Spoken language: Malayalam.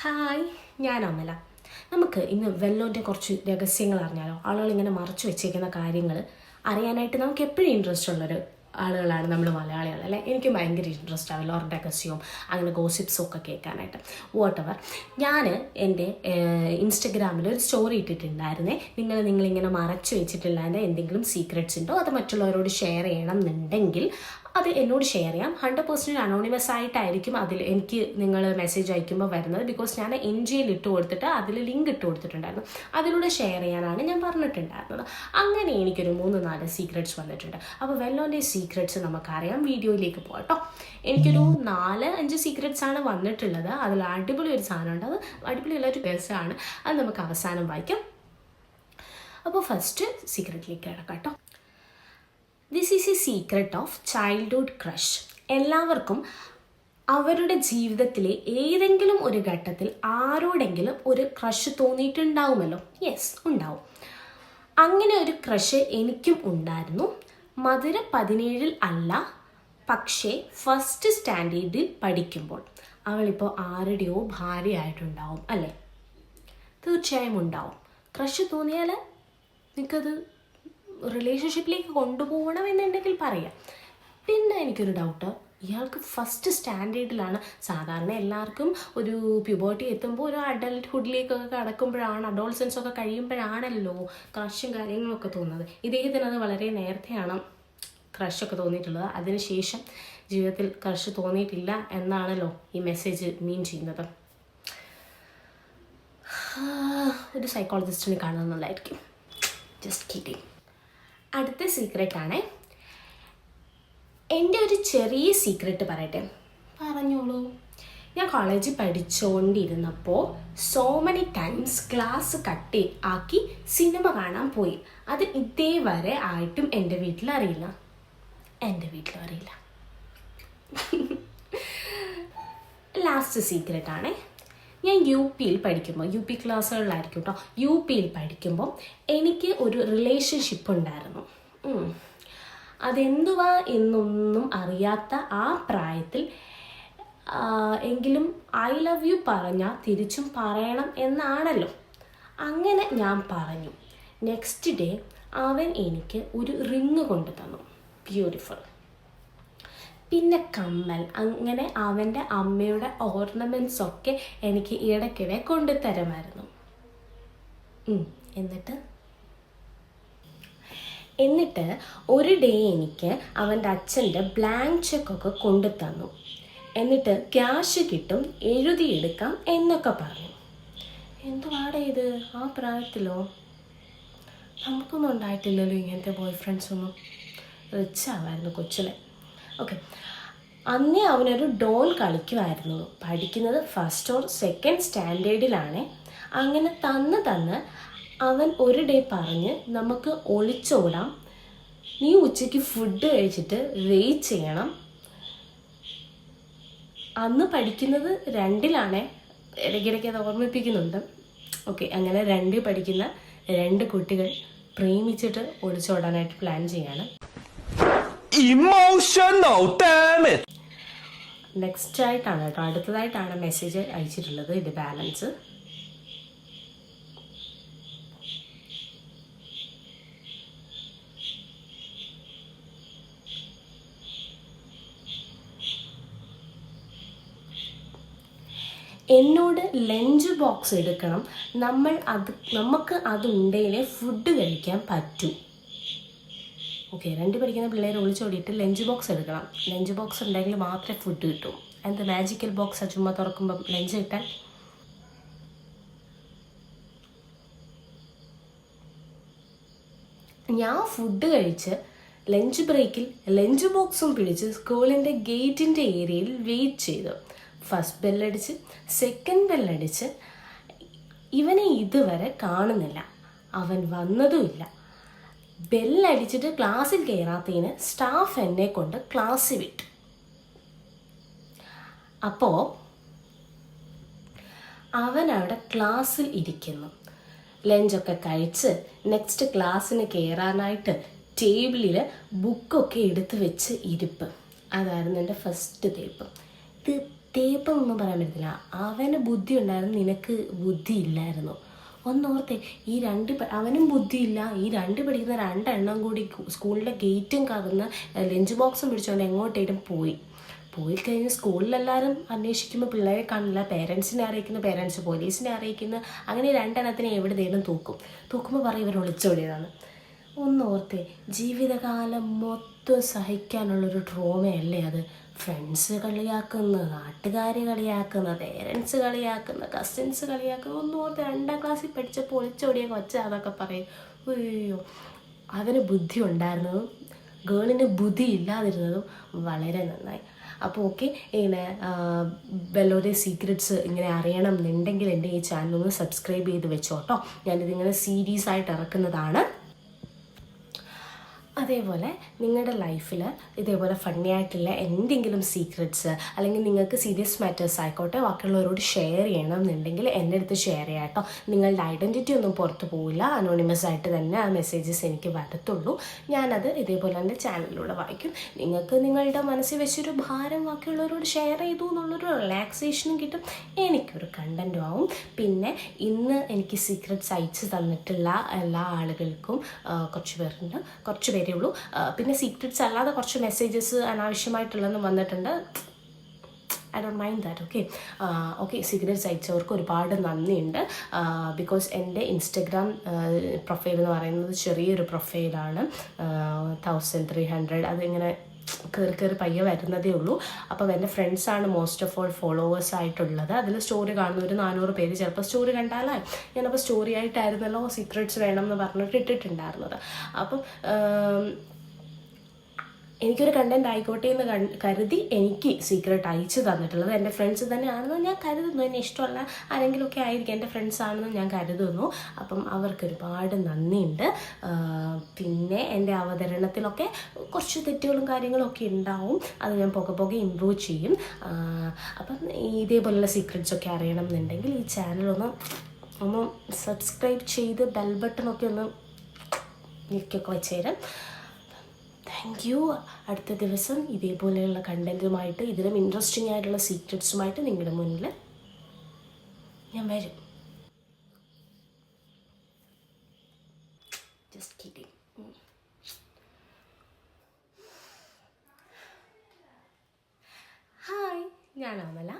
ഹായ്, ഞാൻ അമല. നമുക്ക് ഇന്ന് വെല്ലോൻ്റെ കുറച്ച് രഹസ്യങ്ങൾ അറിഞ്ഞാലോ? ആളുകൾ ഇങ്ങനെ മറച്ചു വെച്ചേക്കുന്ന കാര്യങ്ങൾ അറിയാനായിട്ട് നമുക്ക് എപ്പോഴും ഇൻട്രസ്റ്റ് ഉള്ളൊരു ആളുകളാണ് നമ്മൾ മലയാളികൾ, അല്ലേ? എനിക്ക് ഭയങ്കര ഇൻട്രസ്റ്റ് ആണ് വെല്ലോരുടെ രഹസ്യവും അങ്ങനെ ഗോസിപ്സും ഒക്കെ കേൾക്കാനായിട്ട്. വാട്ടെവർ, ഞാൻ എൻ്റെ ഇൻസ്റ്റഗ്രാമിൽ ഒരു സ്റ്റോറി ഇട്ടിട്ടുണ്ടായിരുന്നേ. നിങ്ങളിങ്ങനെ മറച്ചു വെച്ചിട്ടില്ലാതെ എന്തെങ്കിലും സീക്രറ്റ്സ് ഉണ്ടോ, അത് മറ്റുള്ളവരോട് ഷെയർ ചെയ്യണം എന്നുണ്ടെങ്കിൽ അത് എന്നോട് ഷെയർ ചെയ്യാം. 100% അനോണിമസ് ആയിട്ടായിരിക്കും അതിൽ എനിക്ക് നിങ്ങൾ മെസ്സേജ് അയക്കുമ്പോൾ വരുന്നത്. ബിക്കോസ് ഞാൻ എൻജിയിൽ ഇട്ട് കൊടുത്തിട്ട് അതിൽ ലിങ്ക് ഇട്ട് കൊടുത്തിട്ടുണ്ടായിരുന്നു. അതിലൂടെ ഷെയർ ചെയ്യാനാണ് ഞാൻ പറഞ്ഞിട്ടുണ്ടായിരുന്നത്. അങ്ങനെ എനിക്കൊരു 3-4 സീക്രറ്റ്സ് വന്നിട്ടുണ്ട്. അപ്പോൾ വെല്ലോൻ്റെ സീക്രറ്റ്സ് നമുക്കറിയാം. വീഡിയോയിലേക്ക് പോകട്ടോ. എനിക്കൊരു 4-5 സീക്രറ്റ്സ് ആണ് വന്നിട്ടുള്ളത്. അതിൽ അടിപൊളി ഒരു സാധനമുണ്ട്. അത് അടിപൊളിയുള്ളൊരു രസമാണ്. അത് നമുക്ക് അവസാനം വായിക്കാം. അപ്പോൾ ഫസ്റ്റ് സീക്രറ്റിലേക്ക് കിടക്കാം കേട്ടോ. This is A secret of childhood crush. എല്ലാവർക്കും അവരുടെ ജീവിതത്തിലെ ഏതെങ്കിലും ഒരു ഘട്ടത്തിൽ ആരോടെങ്കിലും ഒരു ക്രഷ് തോന്നിയിട്ടുണ്ടാവുമല്ലോ. യെസ്, ഉണ്ടാവും. അങ്ങനെ ഒരു ക്രഷ് എനിക്കും ഉണ്ടായിരുന്നു. മധുര 17 അല്ല, പക്ഷേ ഫസ്റ്റ് സ്റ്റാൻഡേർഡിൽ പഠിക്കുമ്പോൾ. അവളിപ്പോൾ ആരുടെയോ ഭാര്യയായിട്ടുണ്ടാവും, അല്ലേ? തീർച്ചയായും ഉണ്ടാവും. ക്രഷ് തോന്നിയാൽ നിങ്ങൾക്കത് റിലേഷൻഷിപ്പിലേക്ക് കൊണ്ടുപോകണമെന്നുണ്ടെങ്കിൽ പറയാം. പിന്നെ എനിക്കൊരു ഡൗട്ട്, ഇയാൾക്ക് ഫസ്റ്റ് സ്റ്റാൻഡേർഡിലാണ്. സാധാരണ എല്ലാവർക്കും ഒരു പ്യൂബർട്ടി എത്തുമ്പോൾ ഒരു അഡൽട്ട്ഹുഡിലേക്കൊക്കെ കടക്കുമ്പോഴാണ്, അഡോൾസൻസ് ഒക്കെ കഴിയുമ്പോഴാണല്ലോ ക്രഷും കാര്യങ്ങളൊക്കെ തോന്നുന്നത്. ഇദ്ദേഹത്തിന് അത് വളരെ നേരത്തെയാണ് ക്രഷൊക്കെ തോന്നിയിട്ടുള്ളത്. അതിനുശേഷം ജീവിതത്തിൽ ക്രഷ് തോന്നിയിട്ടില്ല എന്നാണല്ലോ ഈ മെസ്സേജ് മീൻ ചെയ്യുന്നത്. ഒരു സൈക്കോളജിസ്റ്റിനെ കാണുന്നതായിരിക്കും. Just kidding. അടുത്ത സീക്രട്ടാണ്. എൻ്റെ ഒരു ചെറിയ സീക്രട്ട് പറയട്ടെ. പറഞ്ഞോളൂ. ഞാൻ കോളേജിൽ പഠിച്ചുകൊണ്ടിരുന്നപ്പോൾ so many times class cut ആക്കി സിനിമ കാണാൻ പോയി. അത് ഇതേവരെ ആയിട്ടും എൻ്റെ വീട്ടിലറിയില്ല. ലാസ്റ്റ് സീക്രട്ടാണ്. ഞാൻ UPയിൽ പഠിക്കുമ്പോൾ, UP ക്ലാസ്സുകളിലായിരിക്കും കേട്ടോ, UPയിൽ പഠിക്കുമ്പോൾ എനിക്ക് ഒരു റിലേഷൻഷിപ്പ് ഉണ്ടായിരുന്നു. അതെന്തുവാ എന്നൊന്നും അറിയാത്ത ആ പ്രായത്തിൽ എങ്കിലും ഐ ലവ് യു പറഞ്ഞാൽ തിരിച്ചും പറയണം എന്നാണല്ലോ. അങ്ങനെ ഞാൻ പറഞ്ഞു. നെക്സ്റ്റ് ഡേ അവൻ എനിക്ക് ഒരു റിങ് കൊണ്ടു തന്നു. ബ്യൂട്ടിഫുൾ. പിന്നെ കമ്മൽ. അങ്ങനെ അവൻ്റെ അമ്മയുടെ ഓർണമെൻറ്റ്സ് ഒക്കെ എനിക്ക് ഇടയ്ക്കിടെ കൊണ്ടുതരുമായിരുന്നു. എന്നിട്ട് ഒരു ഡേ എനിക്ക് അവൻ്റെ അച്ഛൻ്റെ ബ്ലാങ്ക് ചെക്കൊക്കെ കൊണ്ടു തന്നു. എന്നിട്ട് ക്യാഷ് കിട്ടും, എഴുതിയെടുക്കാം എന്നൊക്കെ പറഞ്ഞു. എന്തുവാടേ ഇത്? ആ പ്രായത്തിലോ? നമുക്കൊന്നും ഉണ്ടായിട്ടില്ലല്ലോ ഇങ്ങനത്തെ ബോയ് ഫ്രണ്ട്സൊന്നും. റിച്ച് ആവായിരുന്നു കൊച്ചിലെ. ഓക്കെ, അന്നേ അവനൊരു ഡോൾ കളിക്കുമായിരുന്നു. പഠിക്കുന്നത് 1st or 2nd സ്റ്റാൻഡേർഡിലാണ്. അങ്ങനെ തന്ന് അവൻ ഒരു ഡേ പറഞ്ഞ് നമുക്ക് ഒളിച്ചോടാം, നീ ഉച്ചയ്ക്ക് ഫുഡ് കഴിച്ചിട്ട് വെയിറ്റ് ചെയ്യണം. അന്ന് പഠിക്കുന്നത് 2ലാണ്. ഇടയ്ക്കിടയ്ക്ക് അത് ഓർമ്മിപ്പിക്കുന്നുണ്ട്. ഓക്കെ, അങ്ങനെ 2 പഠിക്കുന്ന 2 കുട്ടികൾ പ്രേമിച്ചിട്ട് ഒളിച്ചോടാനായിട്ട് പ്ലാൻ ചെയ്യാണ്. നെക്സ്റ്റ് ആയിട്ടാണ് കേട്ടോ, അടുത്തതായിട്ടാണ് മെസ്സേജ് അയച്ചിട്ടുള്ളത്. ഇത് ബാലൻസ്. എന്നോട് ലഞ്ച് ബോക്സ് എടുക്കണം, നമുക്ക് അതുണ്ടെങ്കിലേ ഫുഡ് കഴിക്കാൻ പറ്റൂ. ഓക്കെ, 2 പഠിക്കുന്ന പിള്ളേർ ഒളിച്ചോടിയിട്ട് ലഞ്ച് ബോക്സ് എടുക്കണം. ലഞ്ച് ബോക്സ് ഉണ്ടെങ്കിൽ മാത്രമേ ഫുഡ് കിട്ടൂ. എന്ത് മാജിക്കൽ ബോക്സാണ് ചുമ്മാ തുറക്കുമ്പം ലഞ്ച് കിട്ടാൻ? ഞാൻ ഫുഡ് കഴിച്ച് ലഞ്ച് ബ്രേക്കിൽ ലഞ്ച് ബോക്സും പിടിച്ച് സ്കൂളിൻ്റെ ഗേറ്റിൻ്റെ ഏരിയയിൽ വെയിറ്റ് ചെയ്തു. ഫസ്റ്റ് ബെല്ലടിച്ച്, സെക്കൻഡ് ബെല്ലടിച്ച്. ഇവനെ ഇതുവരെ കാണുന്നില്ല. അവൻ വന്നതുമില്ല. ബെല്ലടിച്ചിട്ട് ക്ലാസ്സിൽ കയറാത്തതിന് സ്റ്റാഫ് എന്നെ കൊണ്ട് ക്ലാസ്സിൽ വിട്ടു. അപ്പോൾ അവൻ അവിടെ ക്ലാസ്സിൽ ഇരിക്കുന്നു. ലഞ്ചൊക്കെ കഴിച്ച് നെക്സ്റ്റ് ക്ലാസ്സിന് കയറാനായിട്ട് ടേബിളിൽ ബുക്കൊക്കെ എടുത്ത് വെച്ച് ഇരിപ്പ്. അതായിരുന്നു എൻ്റെ ഫസ്റ്റ് തേപ്പ്. ഇത് തേപ്പൊന്നും പറയാൻ പറ്റത്തില്ല. അവന് ബുദ്ധി ഉണ്ടായിരുന്നു, നിനക്ക് ബുദ്ധി ഇല്ലായിരുന്നു. ഒന്നോർത്തെ, അവനും ബുദ്ധിയില്ല, ഈ പഠിക്കുന്ന രണ്ടെണ്ണം കൂടി സ്കൂളിൻ്റെ ഗേറ്റും കടന്ന് ലഞ്ച് ബോക്സും പിടിച്ചുകൊണ്ട് എങ്ങോട്ടേലും പോയി കഴിഞ്ഞ് സ്കൂളിലെല്ലാവരും അന്വേഷിക്കുമ്പോൾ പിള്ളേരെ കാണില്ല. പേരൻസിനെ അറിയിക്കുന്നു, പേരൻസ് പോലീസിനെ അറിയിക്കുന്നു. അങ്ങനെ രണ്ടെണ്ണത്തിനെ എവിടെയെങ്കിലും തൂക്കുമ്പോൾ പറയും ഇവർ ഒളിച്ചോടിയതാണ്. ഒന്നോർത്തെ, ജീവിതകാലം മൊത്തം സഹിക്കാനുള്ളൊരു ട്രോമയല്ലേ അത്. ഫ്രണ്ട്സ് കളിയാക്കുന്ന, നാട്ടുകാർ കളിയാക്കുന്ന, പേരൻസ് കളിയാക്കുന്ന, കസിൻസ് കളിയാക്കുന്ന. ഒന്നോർത്ത് 2ാം ക്ലാസ്സിൽ പഠിച്ചപ്പോൾ ഒളിച്ചോടിയ അതൊക്കെ പറയും. അയ്യോ, അവന് ബുദ്ധി ഉണ്ടായിരുന്നതും ഗേളിന് ബുദ്ധി ഇല്ലാതിരുന്നതും വളരെ നന്നായി. അപ്പോൾ ഓക്കെ, ഇങ്ങനെ ബെല്ലോയുടെ സീക്രറ്റ്സ് ഇങ്ങനെ അറിയണം എന്നുണ്ടെങ്കിൽ എൻ്റെ ഈ ചാനൽ സബ്സ്ക്രൈബ് ചെയ്ത് വെച്ചോട്ടോ. ഞാനിതിങ്ങനെ സീരീസ് ആയിട്ട് ഇറക്കുന്നതാണ്. അതേപോലെ നിങ്ങളുടെ ലൈഫിൽ ഇതേപോലെ ഫണ്ണി ആയിട്ടുള്ള എന്തെങ്കിലും സീക്രറ്റ്സ്, അല്ലെങ്കിൽ നിങ്ങൾക്ക് സീരിയസ് മാറ്റേഴ്സ് ആയിക്കോട്ടെ ബാക്കിയുള്ളവരോട് ഷെയർ ചെയ്യണം എന്നുണ്ടെങ്കിൽ എൻ്റെ അടുത്ത് ഷെയർ ചെയ്യാം കേട്ടോ. നിങ്ങളുടെ ഐഡൻറ്റിറ്റി ഒന്നും പുറത്ത് പോവില്ല, അനോണിമസ് ആയിട്ട് തന്നെ ആ മെസ്സേജസ് എനിക്ക് വരത്തുള്ളൂ. ഞാനത് ഇതേപോലെ എൻ്റെ ചാനലിലൂടെ വായിക്കും. നിങ്ങൾക്ക് നിങ്ങളുടെ മനസ്സിൽ വെച്ചൊരു ഭാരം ബാക്കിയുള്ളവരോട് ഷെയർ ചെയ്തു എന്നുള്ളൊരു റിലാക്സേഷനും കിട്ടും, എനിക്കൊരു കണ്ടൻറ്റും ആവും. പിന്നെ ഇന്ന് എനിക്ക് സീക്രറ്റ്സ് അയച്ച് തന്നിട്ടുള്ള എല്ലാ ആളുകൾക്കും കുറച്ച് പേരേ ഉള്ളൂ. പിന്നെ സീക്രറ്റ്സ് അല്ലാതെ കുറച്ച് മെസ്സേജസ് അനാവശ്യമായിട്ടുള്ളതെന്ന് വന്നിട്ടുണ്ട്. I don't mind that. Okay, secrets അയച്ചവർക്ക് ഒരുപാട് നന്ദിയുണ്ട്. ബിക്കോസ് എൻ്റെ ഇൻസ്റ്റഗ്രാം പ്രൊഫൈൽ എന്ന് പറയുന്നത് ചെറിയൊരു പ്രൊഫൈലാണ്, 1300. അതിങ്ങനെ കയറി പയ്യെ വരുന്നതേ ഉള്ളൂ. അപ്പം എൻ്റെ ഫ്രണ്ട്സാണ് മോസ്റ്റ് ഓഫ് ഓൾ ഫോളോവേഴ്സ് ആയിട്ടുള്ളത്. അതിൽ സ്റ്റോറി കാണുന്ന ഒരു 400 പേര് ചിലപ്പോൾ സ്റ്റോറി കണ്ടാലേ. ഞാനപ്പോൾ സ്റ്റോറി ആയിട്ടായിരുന്നല്ലോ സീക്രറ്റ്സ് വേണം എന്ന് പറഞ്ഞിട്ട് ഇട്ടിട്ടുണ്ടായിരുന്നത്. അപ്പം എനിക്കൊരു കണ്ടൻറ് ആയിക്കോട്ടെ എന്ന് കരുതി എനിക്ക് സീക്രട്ട് അയച്ചു തന്നിട്ടുള്ളത് എൻ്റെ ഫ്രണ്ട്സ് തന്നെയാണെന്ന് ഞാൻ കരുതുന്നു. എന്നെ ഇഷ്ടമുള്ള ആരെങ്കിലുമൊക്കെ ആയിരിക്കും എൻ്റെ ഫ്രണ്ട്സ് ആണെന്ന് ഞാൻ കരുതുന്നു. അപ്പം അവർക്ക് ഒരുപാട് നന്ദിയുണ്ട്. പിന്നെ എൻ്റെ അവതരണത്തിലൊക്കെ കുറച്ച് തെറ്റുകളും കാര്യങ്ങളും ഒക്കെ ഉണ്ടാവും, അത് ഞാൻ പോകെ ഇമ്പ്രൂവ് ചെയ്യും. അപ്പം ഇതേപോലുള്ള സീക്രറ്റ്സൊക്കെ അറിയണം എന്നുണ്ടെങ്കിൽ ഈ ചാനലൊന്ന് സബ്സ്ക്രൈബ് ചെയ്ത് ബെൽ ബട്ടണൊക്കെ ഒന്ന് ഞെക്കിയൊക്കെ വെച്ചേരാം. Thank you. അടുത്ത ദിവസം ഇതേപോലെയുള്ള കണ്ടൻറ്റുമായിട്ട്, ഇതിലും ഇൻട്രസ്റ്റിംഗ് ആയിട്ടുള്ള സീക്രറ്റ്സുമായിട്ട് നിങ്ങളുടെ മുന്നിൽ ഞാൻ വരും. Just kidding. ഹായ്, ഞാൻ അമല.